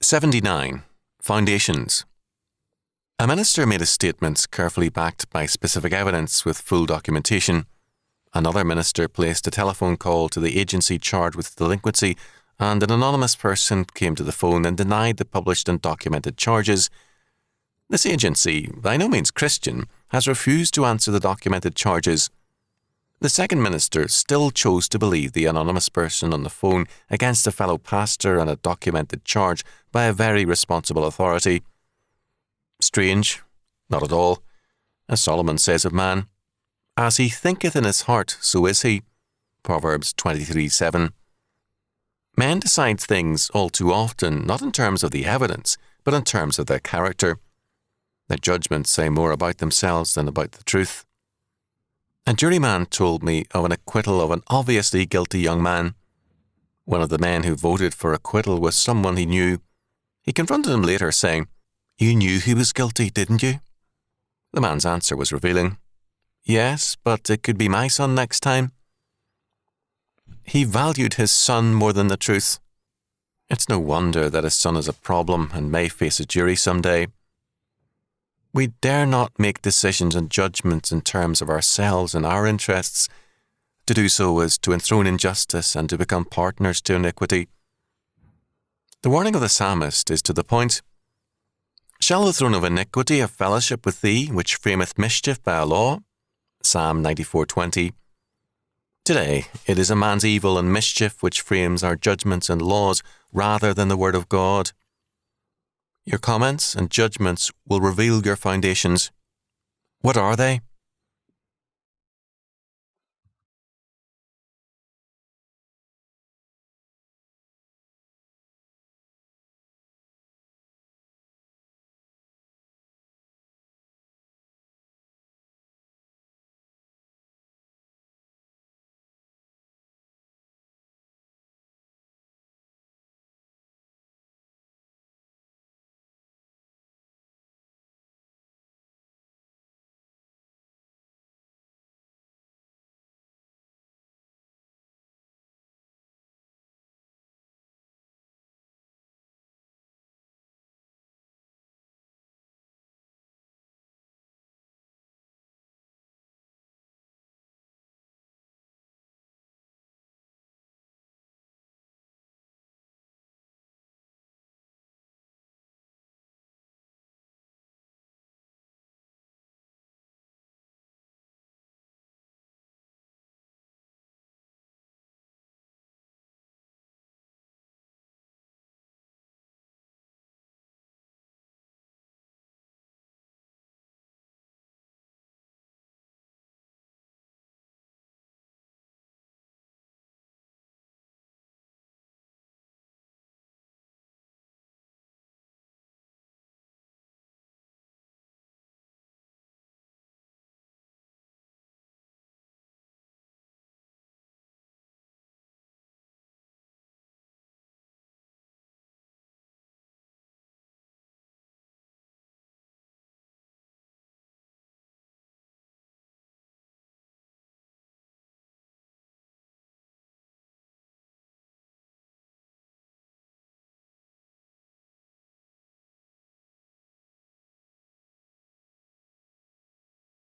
79. Foundations. A minister made a statement carefully backed by specific evidence with full documentation. Another minister placed a telephone call to the agency charged with delinquency, and an anonymous person came to the phone and denied the published and documented charges. This agency, by no means Christian, has refused to answer the documented charges. The second minister still chose to believe the anonymous person on the phone against a fellow pastor and a documented charge by a very responsible authority. Strange? Not at all. As Solomon says of man, "As he thinketh in his heart, so is he." Proverbs 23:7. Men decide things all too often, not in terms of the evidence, but in terms of their character. Their judgments say more about themselves than about the truth. A juryman told me of an acquittal of an obviously guilty young man. One of the men who voted for acquittal was someone he knew. He confronted him later, saying, "You knew he was guilty, didn't you?" The man's answer was revealing. "Yes, but it could be my son next time." He valued his son more than the truth. It's no wonder that his son is a problem and may face a jury someday. We dare not make decisions and judgments in terms of ourselves and our interests. To do so is to enthrone injustice and to become partners to iniquity. The warning of the psalmist is to the point. "Shall the throne of iniquity have fellowship with thee, which frameth mischief by a law?" Psalm 94:20. Today, it is a man's evil and mischief which frames our judgments and laws rather than the Word of God. Your comments and judgments will reveal your foundations. What are they?